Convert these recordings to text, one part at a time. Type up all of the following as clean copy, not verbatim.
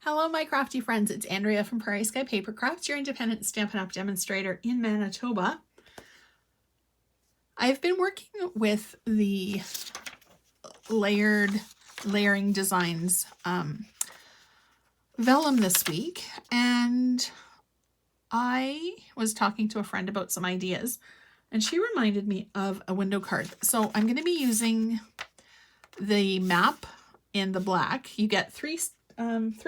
Hello, my crafty friends. It's Andrea from Prairie Sky Paper Crafts, your independent Stampin' Up! Demonstrator in Manitoba. I've been working with the layering designs vellum this week, and I was talking to a friend about some ideas, and she reminded me of a window card. So I'm going to be using the map in the black. You get three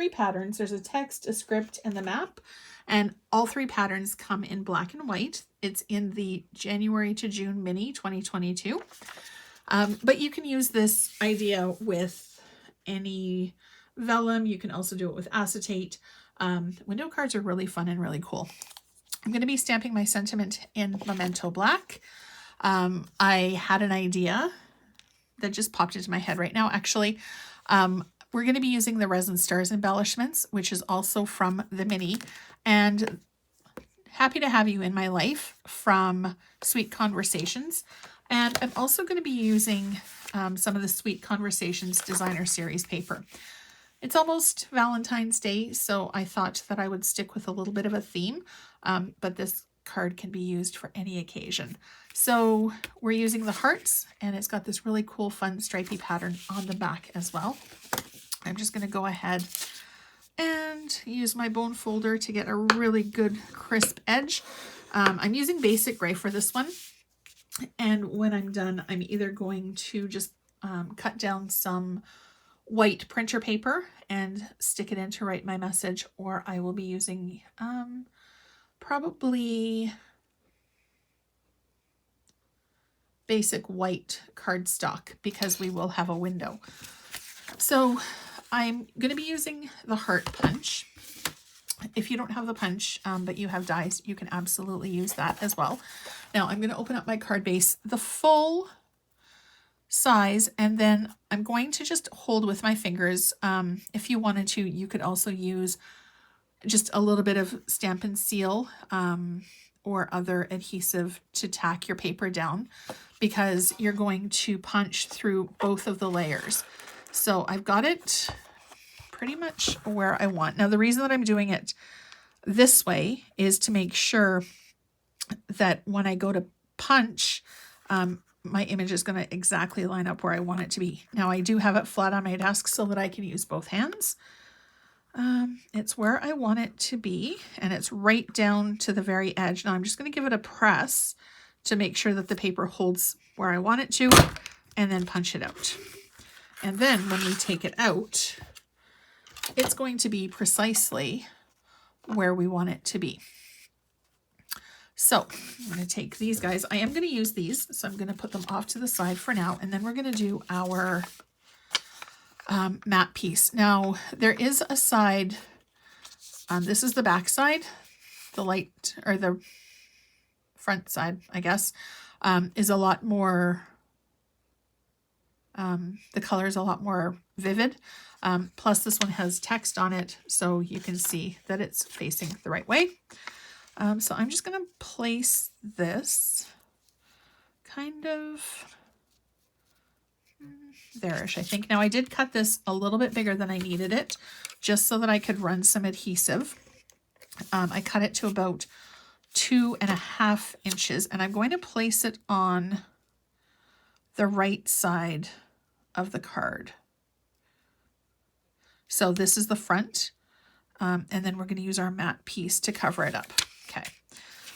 patterns. There's a text, a script, and the map, and all three patterns come in black and white. It's in the January to June mini 2022. But you can use this idea with any vellum. You can also do it with acetate. Window cards are really fun and really cool. I'm going to be stamping my sentiment in Memento Black. I had an idea that just popped into my head right now. Actually, we're going to be using the Resin Stars embellishments, which is also from the mini, and Happy to Have You in My Life from Sweet Conversations. And I'm also going to be using some of the Sweet Conversations Designer Series paper. It's almost Valentine's Day, so I thought that I would stick with a little bit of a theme, but this card can be used for any occasion. So we're using the hearts, and it's got this really cool, fun, stripy pattern on the back as well. I'm just going to go ahead and use my bone folder to get a really good crisp edge. I'm using basic gray for this one. And when I'm done, I'm either going to just cut down some white printer paper and stick it in to write my message, or I will be using probably basic white cardstock because we will have a window. So I'm going to be using the heart punch. If you don't have the punch, but you have dies, you can absolutely use that as well. Now I'm going to open up my card base, the full size, and then I'm going to just hold with my fingers. If you wanted to, you could also use just a little bit of Stampin' Seal or other adhesive to tack your paper down, because you're going to punch through both of the layers. So I've got it pretty much where I want. Now the reason that I'm doing it this way is to make sure that when I go to punch, my image is going to exactly line up where I want it to be. Now I do have it flat on my desk so that I can use both hands. It's where I want it to be, and it's right down to the very edge. Now I'm just going to give it a press to make sure that the paper holds where I want it to, and then punch it out. And then when we take it out, it's going to be precisely where we want it to be. So I'm going to take these guys. I am going to use these, so I'm going to put them off to the side for now, and then we're going to do our matte piece. Now there is a side, this is the back side, the light, or the front side, I guess, is a lot more, the color is a lot more vivid. Plus this one has text on it, so you can see that it's facing the right way. So I'm just going to place this kind of there-ish, I think. Now I did cut this a little bit bigger than I needed it, just so that I could run some adhesive. I cut it to about 2.5 inches, and I'm going to place it on the right side of the card. So this is the front, and then we're going to use our matte piece to cover it up. Okay,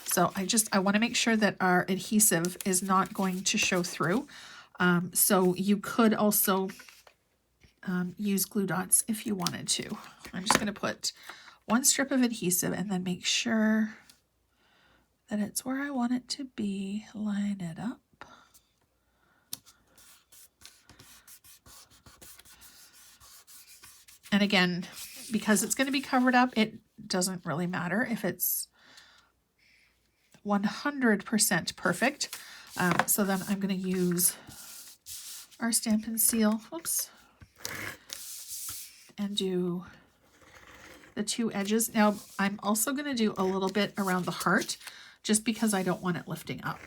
so I want to make sure that our adhesive is not going to show through. So you could also use glue dots if you wanted to. I'm just going to put one strip of adhesive and then make sure that it's where I want it to be. Line it up. And again, because it's going to be covered up, it doesn't really matter if it's 100% perfect. So then I'm going to use our Stampin' Seal, whoops, and do the two edges. Now I'm also going to do a little bit around the heart, just because I don't want it lifting up.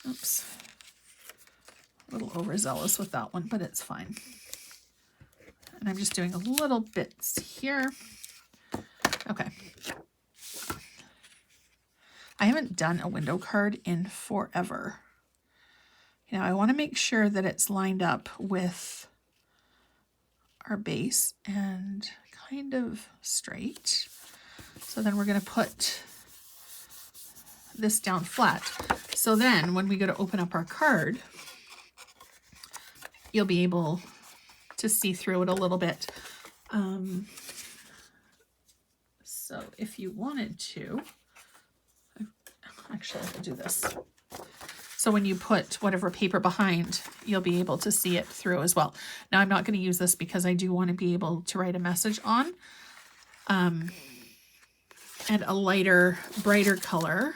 Oops, a little overzealous with that one, but it's fine. And I'm just doing a little bits here. Okay. I haven't done a window card in forever. You know, I want to make sure that it's lined up with our base and kind of straight. So then we're going to put this down flat. So then when we go to open up our card, you'll be able to see through it a little bit. So if you wanted to, actually I'll do this. So when you put whatever paper behind, you'll be able to see it through as well. Now I'm not going to use this because I do want to be able to write a message on. And a lighter, brighter color.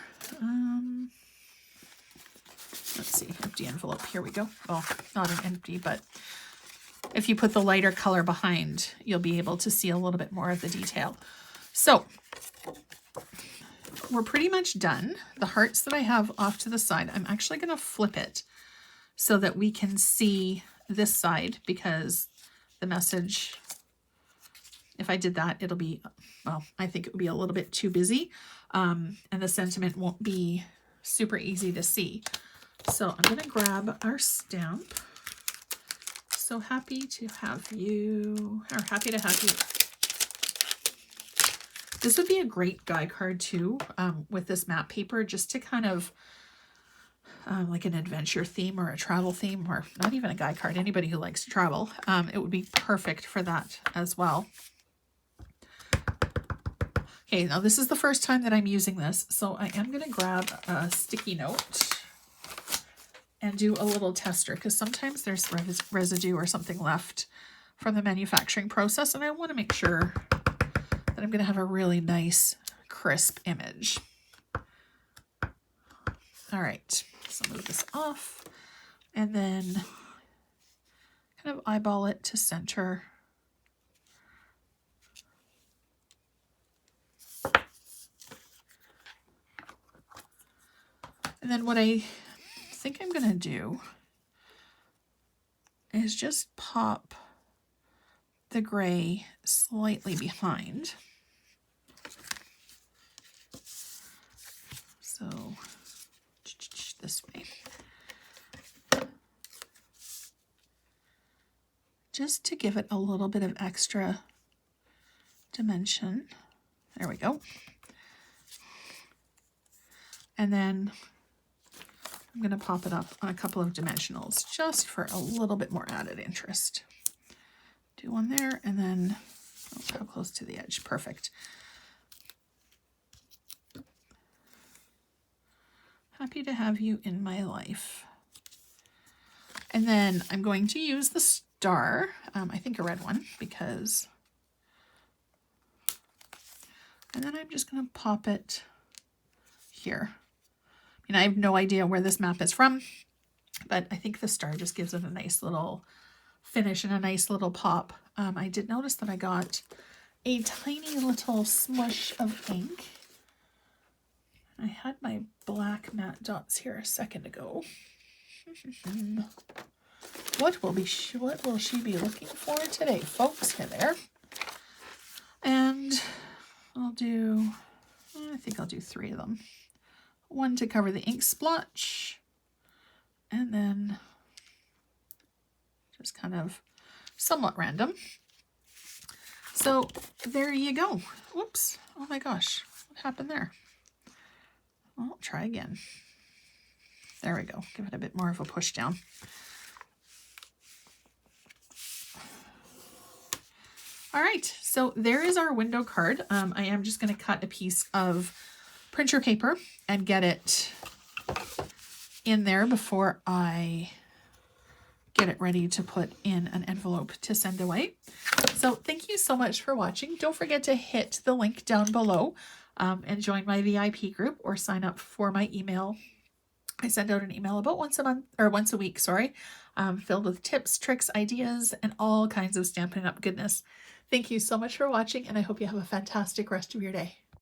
Let's see, empty envelope, here we go. Well, not an empty, but if you put the lighter color behind, you'll be able to see a little bit more of the detail. So we're pretty much done. The hearts that I have off to the side, I'm actually going to flip it so that we can see this side, because the message, if I did that, it'll be, well, I think it would be a little bit too busy, and the sentiment won't be super easy to see. So I'm going to grab our stamp. So happy to have you, or happy to have you. This would be a great guide card too, with this map paper, just to kind of like an adventure theme or a travel theme, or not even a guide card, anybody who likes to travel. It would be perfect for that as well. Okay, now this is the first time that I'm using this, so I am going to grab a sticky note and do a little tester, because sometimes there's residue or something left from the manufacturing process, and I want to make sure that I'm going to have a really nice, crisp image. All right, so move this off, and then kind of eyeball it to center. And then what I think I'm going to do is just pop the gray slightly behind. So this way. Just to give it a little bit of extra dimension. There we go. And then I'm going to pop it up on a couple of dimensionals just for a little bit more added interest. Do one there, and then, oh, how close to the edge? Perfect. Happy to have you in my life. And then I'm going to use the star, I think a red one, because, and then I'm just going to pop it here. And I have no idea where this map is from, but I think the star just gives it a nice little finish and a nice little pop. I did notice that I got a tiny little smush of ink. I had my black matte dots here a second ago. What will she be looking for today, folks? Here, there. And I think I'll do 3 of them. One to cover the ink splotch, and then just kind of somewhat random. So there you go. Whoops. Oh my gosh. What happened there? I'll try again. There we go. Give it a bit more of a push down. All right. So there is our window card. I am just going to cut a piece of printer paper and get it in there before I get it ready to put in an envelope to send away. So thank you so much for watching. Don't forget to hit the link down below and join my VIP group, or sign up for my email. I send out an email about once a week, filled with tips, tricks, ideas, and all kinds of Stampin' Up goodness. Thank you so much for watching, and I hope you have a fantastic rest of your day.